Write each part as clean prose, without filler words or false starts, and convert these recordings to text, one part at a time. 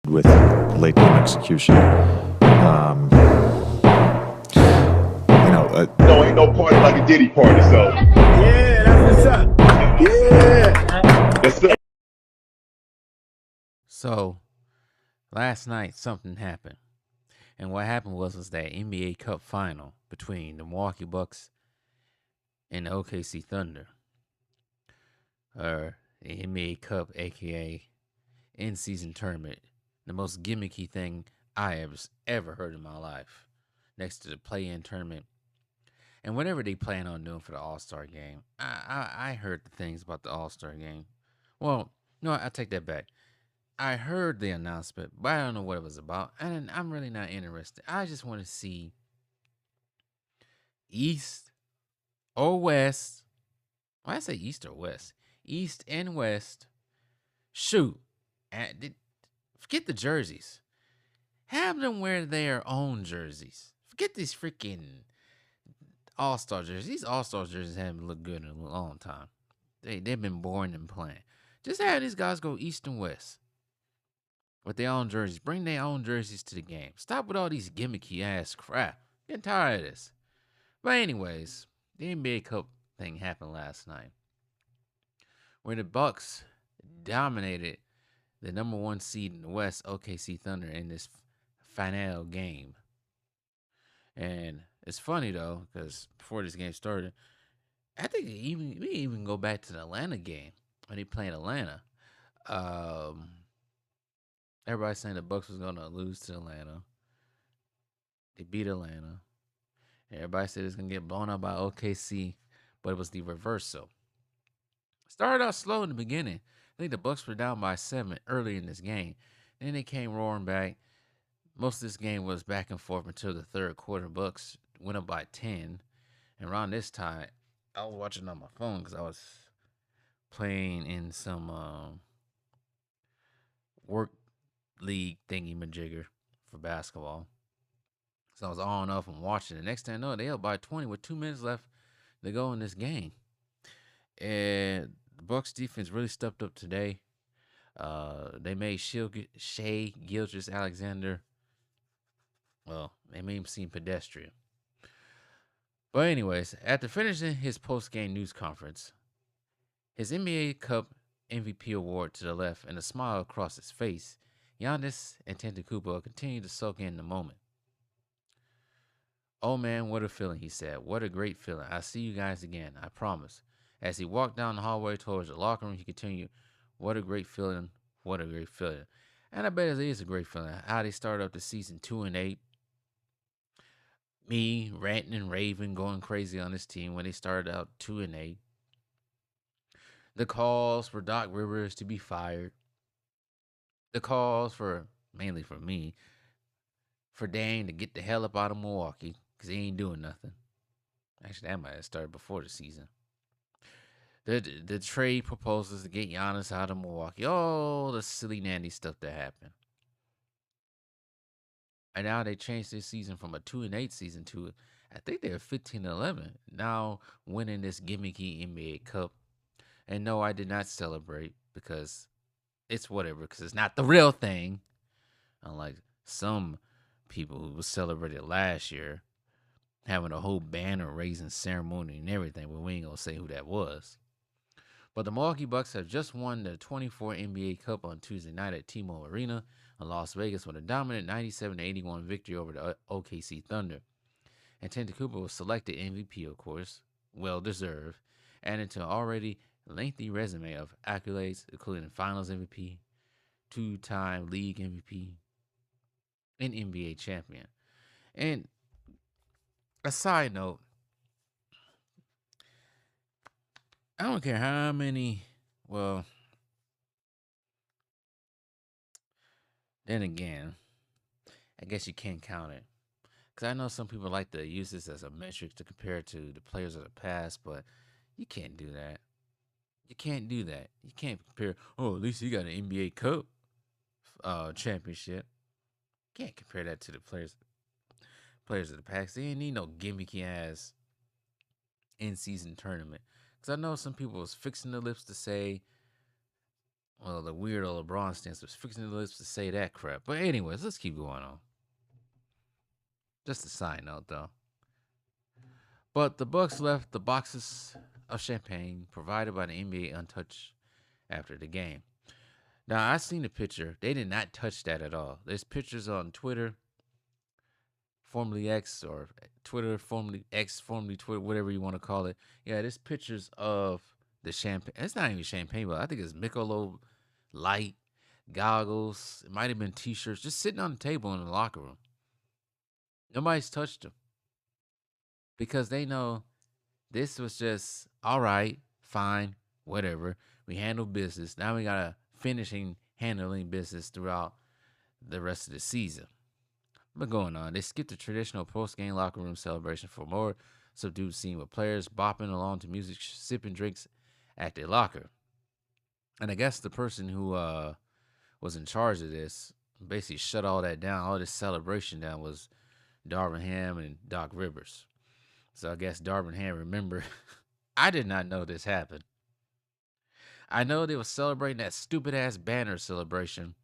with late game execution. No, ain't no party like a Diddy party, so. Yeah, that's what's up. Yeah. Yes, sir. So last night something happened. And what happened was that NBA Cup final between the Milwaukee Bucks and the OKC Thunder. Or the NBA Cup, aka in-season tournament. The most gimmicky thing I have ever heard in my life. Next to the play-in tournament. And whatever they plan on doing for the All-Star game. I heard the things about the All-Star game. Well, no, I take that back. I heard the announcement, but I don't know what it was about. And I'm really not interested. I just want to see East or West. Why I say East or West? East and West. Shoot. Forget the jerseys. Have them wear their own jerseys. Forget these freaking All-Star jerseys. These All-Star jerseys haven't looked good in a long time. They've been boring and plain. Just have these guys go East and West with their own jerseys. Bring their own jerseys to the game. Stop with all these gimmicky ass crap. Getting tired of this. But anyways, the NBA Cup thing happened last night, where the Bucks dominated the number one seed in the West, OKC Thunder, in this final game. And it's funny though, because before this game started, I think we even go back to the Atlanta game when they played Atlanta. Everybody's saying the Bucks was gonna lose to Atlanta. They beat Atlanta. Everybody said it's gonna get blown up by OKC, but it was the reversal. Started out slow in the beginning. I think the Bucks were down by 7 early in this game. Then they came roaring back. Most of this game was back and forth until the third quarter. Bucks went up by 10. And around this time, I was watching on my phone because I was playing in some work league thingy majigger for basketball. So I was on and off and watching. The next thing I know, they up by 20 with 2 minutes left to go in this game. And the Bucks defense really stepped up today. They made Shea Gilgeous Alexander, well, they made him seem pedestrian. But anyways, after finishing his post-game news conference, his NBA Cup MVP award to the left and a smile across his face, Giannis Antetokounmpo continued to soak in the moment. "Oh man, what a feeling," he said. "What a great feeling. I'll see you guys again, I promise." As he walked down the hallway towards the locker room, he continued, "What a great feeling. What a great feeling." And I bet it is a great feeling. How they started up the season 2-8. Me ranting and raving, going crazy on this team when they started out 2-8. The calls for Doc Rivers to be fired. The calls for, mainly for me, for Dane to get the hell up out of Milwaukee because he ain't doing nothing. Actually, that might have started before the season. The trade proposals to get Giannis out of Milwaukee. All the silly nanny stuff that happened. And now they changed this season from a 2-8 season to, I think they're 15-11. Now winning this gimmicky NBA Cup. And no, I did not celebrate because it's whatever, because it's not the real thing. Unlike some people who celebrated last year, having a whole banner raising ceremony and everything, but we ain't gonna say who that was. But the Milwaukee Bucks have just won the 24 NBA Cup on Tuesday night at T-Mobile Arena in Las Vegas with a dominant 97-81 victory over the OKC Thunder. And Antetokounmpo was selected MVP, of course, well deserved, adding to an already lengthy resume of accolades, including Finals MVP, 2-time League MVP, and NBA champion. And a side note, I don't care how many, well, then again, I guess you can't count it. Because I know some people like to use this as a metric to compare it to the players of the past, but you can't do that. You can't do that. You can't compare, oh, at least he got an NBA Cup championship. You can't compare that to the players of the past. They ain't need no gimmicky ass in-season tournament. Because I know some people was fixing their lips to say Well, the weirdo LeBron stance was fixing the lips to say that crap. But anyways, let's keep going on. Just a side note, though. But the Bucks left the boxes of champagne provided by the NBA untouched after the game. Now I seen the picture. They did not touch that at all. There's pictures on Twitter, formerly X, or Twitter, formerly X, formerly Twitter, whatever you want to call it. Yeah, there's pictures of the champagne. It's not even champagne, but I think it's Michelob Light, goggles. It might have been T-shirts, just sitting on the table in the locker room. Nobody's touched them because they know this was just all right, fine, whatever. We handled business. Now we gotta finishing handling business throughout the rest of the season. But going on, they skipped the traditional post-game locker room celebration for a more subdued scene with players bopping along to music, sipping drinks at their locker. And I guess the person who was in charge of this basically shut all that down, all this celebration down, was Darvin Ham and Doc Rivers. So I guess Darvin Ham remembered. I did not know this happened. I know they were celebrating that stupid ass banner celebration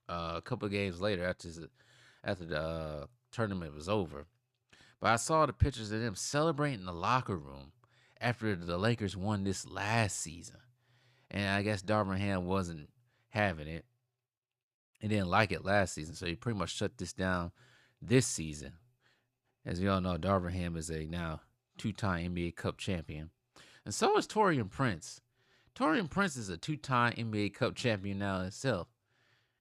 a couple of games later after the tournament was over. But I saw the pictures of them celebrating in the locker room after the Lakers won this last season. And I guess Darvin Ham wasn't having it. He didn't like it last season, so he pretty much shut this down this season. As we all know, Darvin Ham is a now two-time NBA Cup champion. And so is Taurean Prince. Taurean Prince is a two-time NBA Cup champion now himself.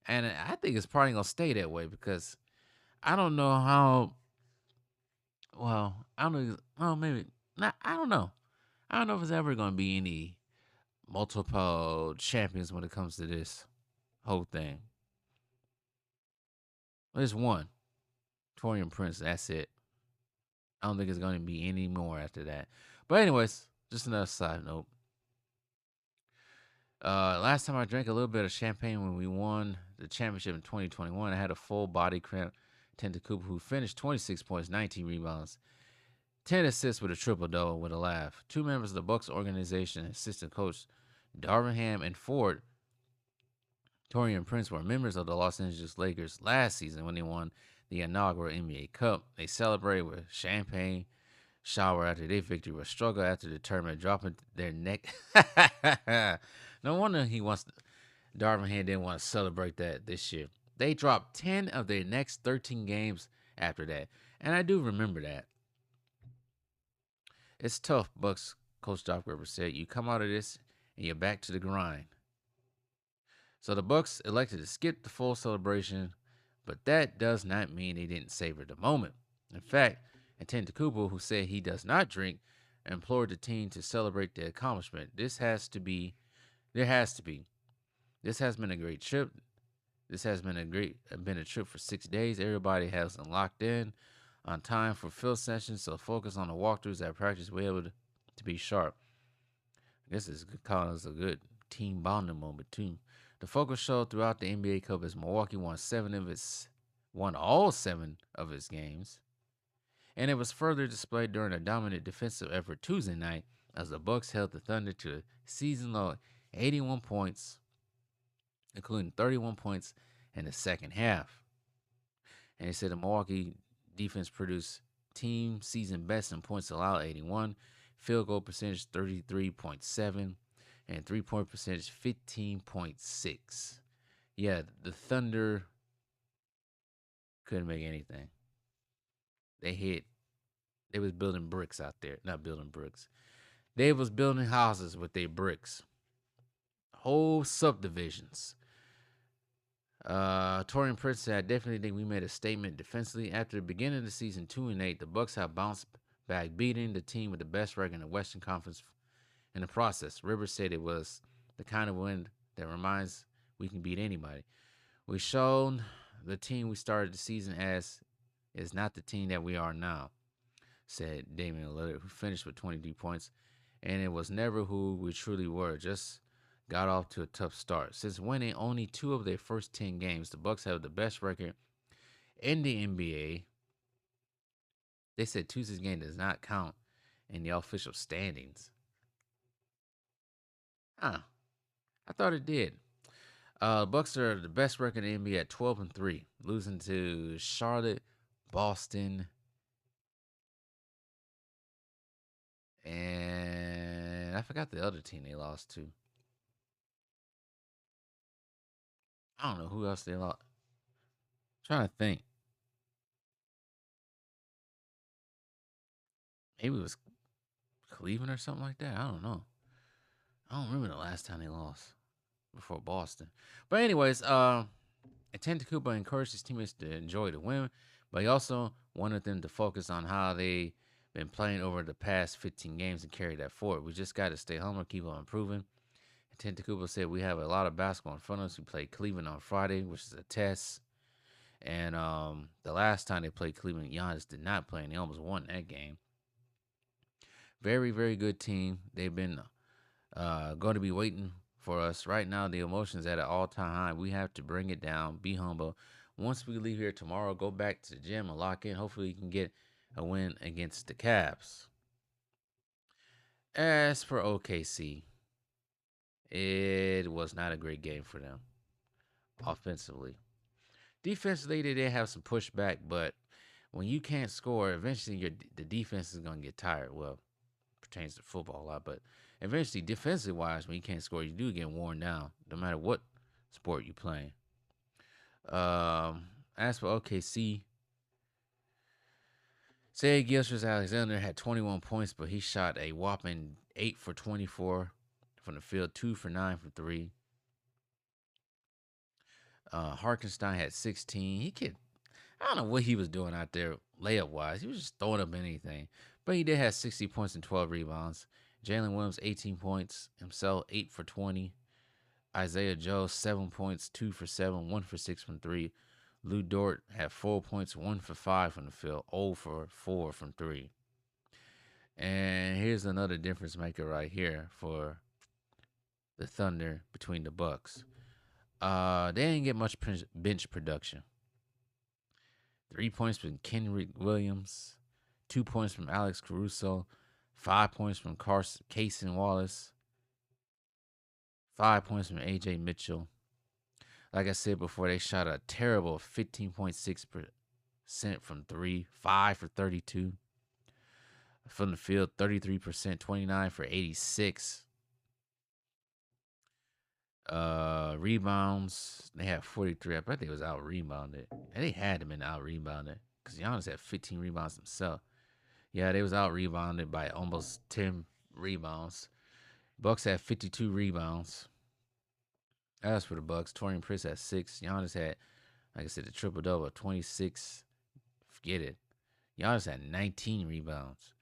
And I think it's probably going to stay that way because I don't know how. Well, I don't know. Well, maybe not. I don't know. I don't know if there's ever going to be any multiple champions when it comes to this whole thing. There's one, Taurean Prince. That's it. I don't think there's going to be any more after that. But anyways, just another side note. Last time I drank a little bit of champagne when we won the championship in 2021, I had a full body cramp. Antetokounmpo, who finished 26 points, 19 rebounds, 10 assists with a triple-double with a laugh. Two members of the Bucks organization, assistant coach Darvin Ham and Ford Taurean Prince, were members of the Los Angeles Lakers last season when they won the inaugural NBA Cup. They celebrated with champagne, shower after their victory, but struggle after the tournament, dropping their neck. No wonder Darvin Ham didn't want to celebrate that this year. They dropped 10 of their next 13 games after that. And I do remember that. It's tough, Bucks coach Doc Rivers said. You come out of this and you're back to the grind. So the Bucks elected to skip the full celebration, but that does not mean they didn't savor the moment. In fact, Antetokounmpo, who said he does not drink, implored the team to celebrate the accomplishment. There has to be. This has been a great trip. This has been a trip for 6 days. Everybody has been locked in on time for field sessions, so focus on the walkthroughs at practice. We're able to be sharp. I guess it's calling us a good team bonding moment too. The focus showed throughout the NBA Cup as Milwaukee won all 7 of its games, and it was further displayed during a dominant defensive effort Tuesday night as the Bucks held the Thunder to a season-low 81 points, including 31 points in the second half. And he said the Milwaukee defense produced team season best in points allowed, 81, field goal percentage 33.7, and 3-point percentage 15.6. Yeah, the Thunder couldn't make anything. They was building bricks out there. Not building bricks. They was building houses with their bricks. Whole subdivisions. Taurean Prince said, I definitely think we made a statement defensively. After the beginning of the season 2-8, the Bucks have bounced back, beating the team with the best record in the Western Conference in the process. Rivers said it was the kind of win that reminds we can beat anybody. We showed the team we started the season as is not the team that we are now, said Damian Lillard, who finished with 23 points. And it was never who we truly were. Just got off to a tough start. Since winning only 2 of their first 10 games, the Bucks have the best record in the NBA. They said Tuesday's game does not count in the official standings. I thought it did. Bucks are the best record in the NBA at 12-3, losing to Charlotte, Boston, and I forgot the other team they lost to. I don't know who else they lost. Trying to think. Maybe it was Cleveland or something like that. I don't know. I don't remember the last time they lost before Boston. But anyways, Antetokounmpo encouraged his teammates to enjoy the win, but he also wanted them to focus on how they been playing over the past 15 games and carry that forward. We just got to stay humble, keep on improving. Antetokounmpo said we have a lot of basketball in front of us. We played Cleveland on Friday, which is a test. And the last time they played Cleveland, Giannis did not play, and they almost won that game. Very, very good team. They've been going to be waiting for us. Right now, the emotions at an all-time high. We have to bring it down, be humble. Once we leave here tomorrow, go back to the gym and lock in. Hopefully, you can get a win against the Cavs. As for OKC, it was not a great game for them offensively. Defensively, they did have some pushback, but when you can't score, eventually the defense is going to get tired. Well, pertains to football a lot, but eventually, defensive wise, when you can't score, you do get worn down, no matter what sport you're playing. As for OKC, Say Gilchrist-Alexander had 21 points, but he shot a whopping 8 for 24 from the field, 2 for 9 from 3. Harkenstein had 16. I don't know what he was doing out there layup wise. He was just throwing up anything. But he did have 60 points and 12 rebounds. Jalen Williams, 18 points. Himself, 8 for 20. Isaiah Joe, 7 points, 2 for 7, 1 for 6 from 3. Lou Dort had 4 points, 1 for 5 from the field, 0 for 4 from 3. And here's another difference maker right here for the Thunder between the Bucks. They didn't get much bench production. 3 points from Kenrick Williams, 2 points from Alex Caruso, 5 points from Cason Wallace, 5 points from AJ Mitchell. Like I said before, they shot a terrible 15.6% from 3, 5 for 32. From the field, 33%, 29 for 86. Rebounds, they had 43. I bet they was out rebounded. And they had them in out rebounded because Giannis had 15 rebounds himself. Yeah, they was out rebounded by almost 10 rebounds. Bucks had 52 rebounds. As for the Bucks, Torian Prince had 6. Giannis had, like I said, the triple double, 26. Forget it. Giannis had 19 rebounds,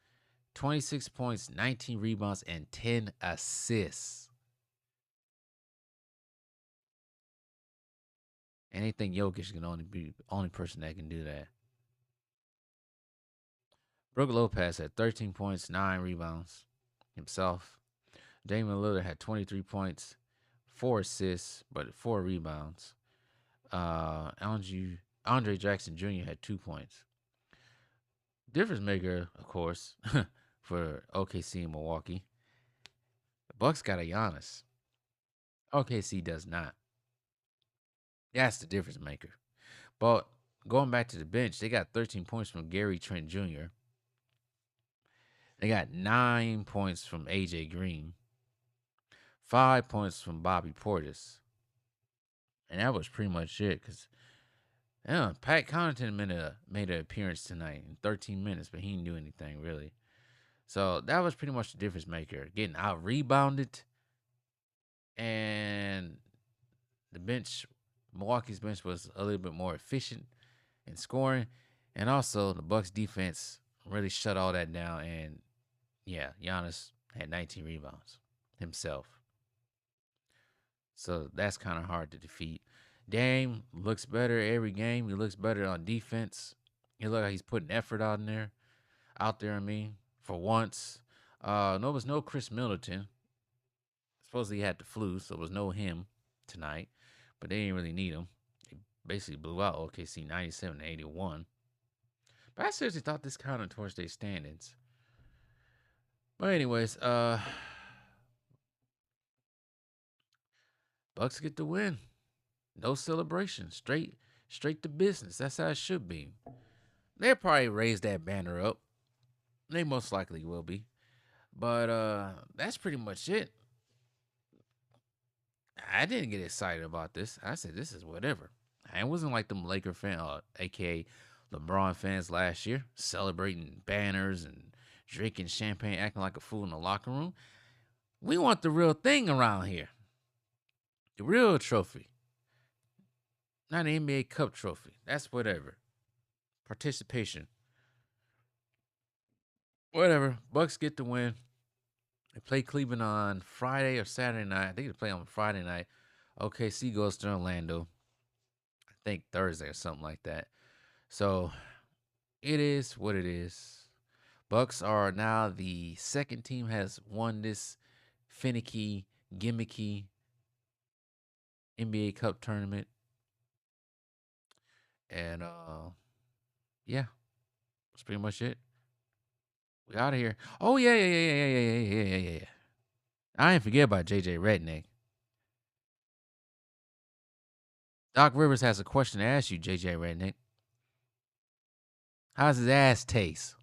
26 points, 19 rebounds, and 10 assists. Anything Jokic can only be the only person that can do that. Brook Lopez had 13 points, 9 rebounds himself. Damian Lillard had 23 points, 4 assists, but 4 rebounds. Andre Jackson Jr. had 2 points. Difference maker, of course, for OKC and Milwaukee. The Bucks got a Giannis. OKC does not. That's the difference maker. But going back to the bench, they got 13 points from Gary Trent Jr. They got 9 points from AJ Green, 5 points from Bobby Portis. And that was pretty much it because Pat Connaughton made an appearance tonight in 13 minutes, but he didn't do anything really. So that was pretty much the difference maker. Getting out rebounded, and the bench, Milwaukee's bench was a little bit more efficient in scoring, and also the Bucks defense really shut all that down. And yeah, Giannis had 19 rebounds himself. So that's kind of hard to defeat. Dame looks better every game. He looks better on defense. He looks like he's putting effort out there. For once. There was no Chris Middleton. Supposedly he had the flu, so there was no him tonight. But they didn't really need him. They basically blew out OKC 97-81. But I seriously thought this counted towards their standings. But anyways, Bucks get the win. No celebration. Straight to business. That's how it should be. They'll probably raise that banner up. They most likely will be. But that's pretty much it. I didn't get excited about this. I said this is whatever. I wasn't like them Laker fan, aka LeBron fans last year, celebrating banners and drinking champagne, acting like a fool in the locker room. We want the real thing around here. The real trophy. Not an NBA Cup trophy. That's whatever. Participation. Whatever. Bucks get the win. They play Cleveland on Friday or Saturday night. I think they play on Friday night. OKC goes to Orlando. I think Thursday or something like that. So it is what it is. Bucks are now the second team has won this finicky, gimmicky NBA Cup tournament. And yeah, that's pretty much it. We out of here. Oh yeah. I didn't forget about JJ Redneck. Doc Rivers has a question to ask you, JJ Redneck. How's his ass taste?